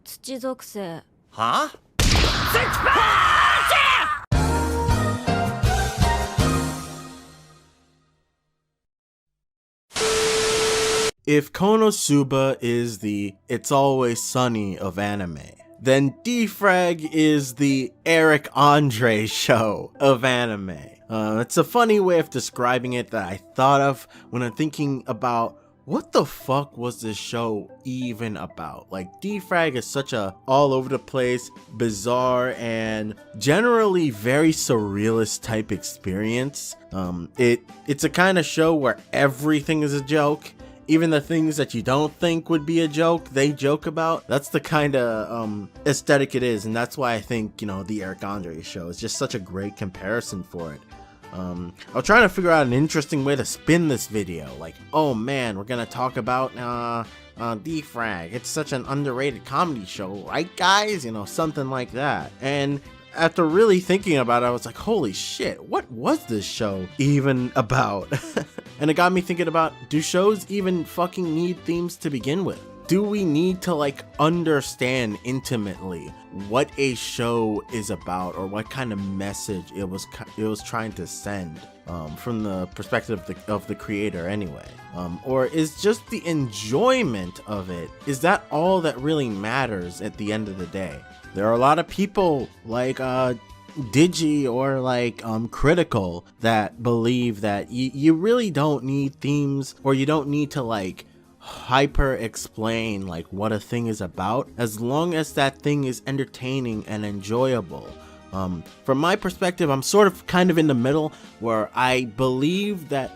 土属性。は？ If Konosuba is the It's Always Sunny of anime, then D-Frag is the Eric Andre show of anime. It's a funny way of describing it that I thought of when I'm thinking about what the fuck was this show even about? Like, D-Frag is such a all over the place, bizarre, and generally very surrealist type experience. It's a kind of show where everything is a joke. Even the things that you don't think would be a joke, they joke about. That's the kind of aesthetic it is, and that's why I think, you know, the Eric Andre show is just such a great comparison for it. I was trying to figure out an interesting way to spin this video. Like, oh man, we're gonna talk about D-Frag. It's such an underrated comedy show, right guys? You know, something like that. And after really thinking about it, I was like, holy shit, what was this show even about? And it got me thinking about, do shows even fucking need themes to begin with? Do we need to like understand intimately what a show is about or what kind of message it was trying to send from the perspective of the creator anyway? Or is just the enjoyment of it, is that all that really matters at the end of the day? There are a lot of people like Digi or like Critical that believe that you really don't need themes, or you don't need to like hyper explain like what a thing is about, as long as that thing is entertaining and enjoyable. From my perspective, I'm sort of kind of in the middle, where I believe that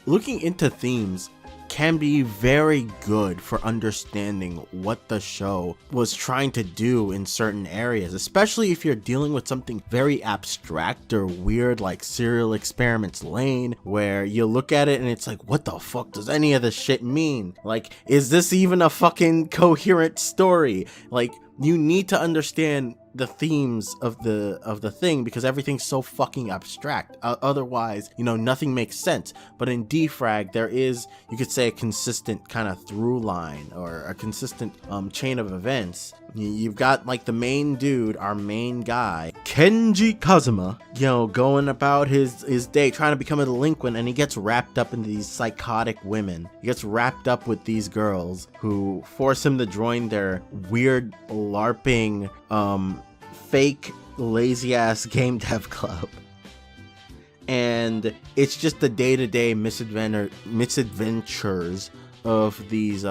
looking into themes can be very good for understanding what the show was trying to do in certain areas, especially if you're dealing with something very abstract or weird like Serial Experiments Lane, where you look at it and it's like, what the fuck does any of this shit mean? Like, is this even a fucking coherent story? Like, you need to understand the themes of the thing, because everything's so fucking abstract. Otherwise, you know, nothing makes sense. But in D-Frag, there is, you could say, a consistent kind of through line, or a consistent chain of events. You've got like the main dude, our main guy, Kenji Kazuma, you know, going about his day trying to become a delinquent, and he gets wrapped up into these psychotic women. He gets wrapped up with these girls who force him to join their weird LARPing fake lazy ass game dev club. And it's just the day-to-day misadventures of these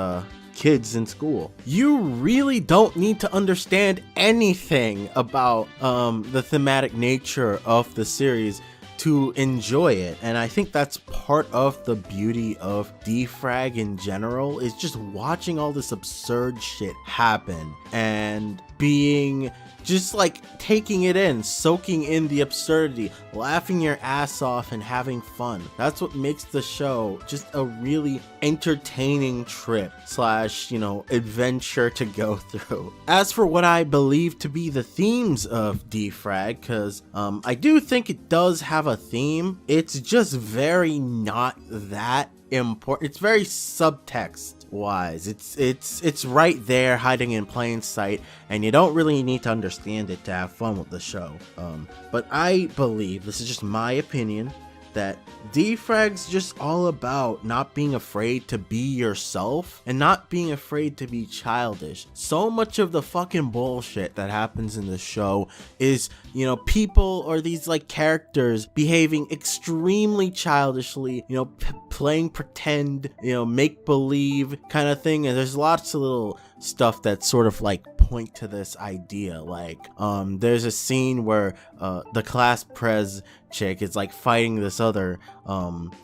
kids in school. You really don't need to understand anything about the thematic nature of the series to enjoy it, and I think that's part of the beauty of D-Frag in general, is just watching all this absurd shit happen and being just like taking it in, soaking in the absurdity, laughing your ass off and having fun. That's what makes the show just a really entertaining trip slash, you know, adventure to go through. As for what I believe to be the themes of D-Frag, because I do think it does have a theme, it's just very not that important. It's very subtext wise. It's right there hiding in plain sight, and you don't really need to understand it to have fun with the show. But I believe, this is just my opinion, that D-Frag's just all about not being afraid to be yourself and not being afraid to be childish. So much of the fucking bullshit that happens in the show is, you know, people or these like characters behaving extremely childishly, you know, playing pretend, you know, make believe kind of thing. And there's lots of little stuff that sort of like point to this idea. Like there's a scene where the class prez chick is like fighting this other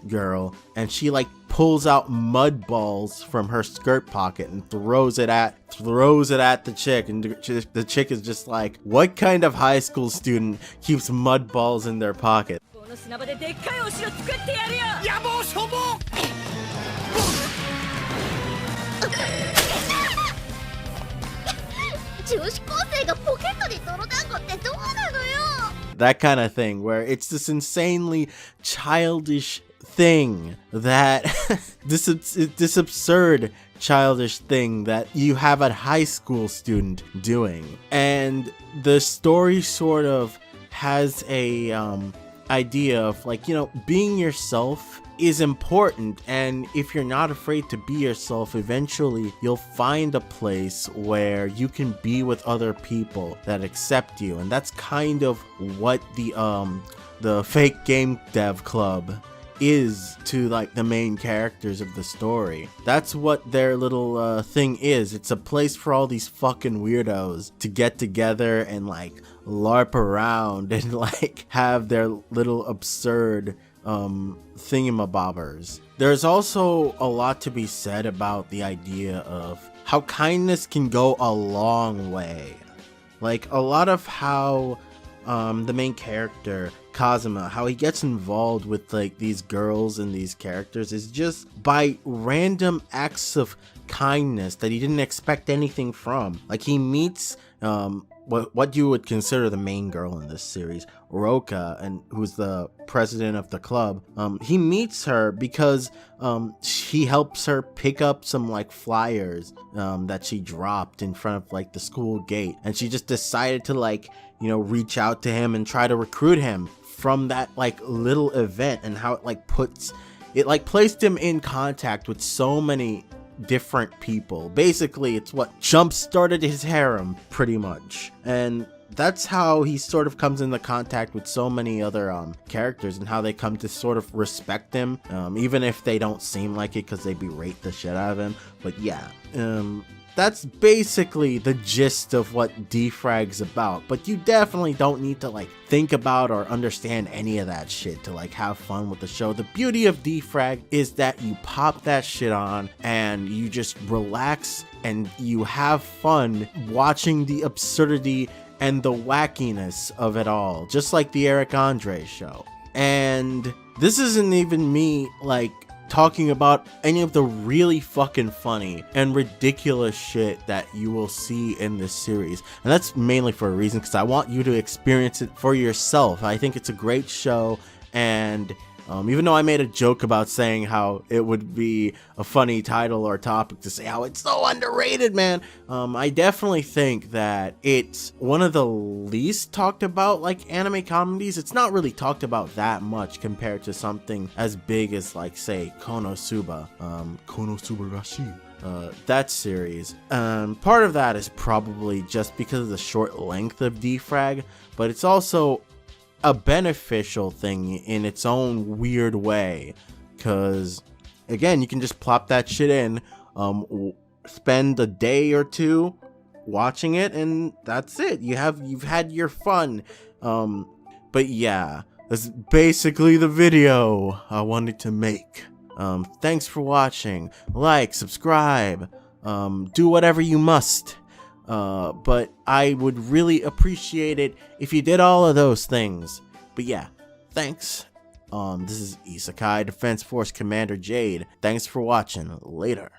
girl, and she like pulls out mud balls from her skirt pocket and throws it at the chick, and the chick is just like, what kind of high school student keeps mud balls in their pocket? That kind of thing, where it's this insanely childish thing that this absurd childish thing that you have a high school student doing. And the story sort of has a idea of like, you know, being yourself is important, and if you're not afraid to be yourself, eventually you'll find a place where you can be with other people that accept you. And that's kind of what the fake game dev club is to like the main characters of the story. That's what their little thing is. It's a place for all these fucking weirdos to get together and like LARP around and like have their little absurd thingamabobbers. There's also a lot to be said about the idea of how kindness can go a long way. Like a lot of how the main character Kazuma, how he gets involved with like these girls and these characters is just by random acts of kindness that he didn't expect anything from. Like he meets what you would consider the main girl in this series, Roka, and who's the president of the club. He meets her because he helps her pick up some like flyers that she dropped in front of like the school gate, and she just decided to like, you know, reach out to him and try to recruit him from that like little event, and how it placed him in contact with so many different people. Basically, it's what jump started his harem pretty much. And that's how he sort of comes into contact with so many other characters, and how they come to sort of respect him, even if they don't seem like it because they berate the shit out of him. But yeah, that's basically the gist of what D-Frag's about. But you definitely don't need to like think about or understand any of that shit to like have fun with the show. The beauty of D-Frag is that you pop that shit on and you just relax and you have fun watching the absurdity and the wackiness of it all, just like the Eric Andre show. And this isn't even me like talking about any of the really fucking funny and ridiculous shit that you will see in this series. And that's mainly for a reason, because I want you to experience it for yourself. I think it's a great show, and even though I made a joke about saying how it would be a funny title or topic to say how it's so underrated, man, I definitely think that it's one of the least talked about like anime comedies. It's not really talked about that much compared to something as big as like, say, Konosuba Rashi. That series. Part of that is probably just because of the short length of D-Frag, but it's also a beneficial thing in its own weird way, because again, you can just plop that shit in, spend a day or two watching it, and that's it. You've had your fun. But yeah, that's basically the video I wanted to make. Thanks for watching. Like, subscribe, do whatever you must. But I would really appreciate it if you did all of those things. But yeah, thanks. This is Isekai Defense Force Commander Jade. Thanks for watching. Later.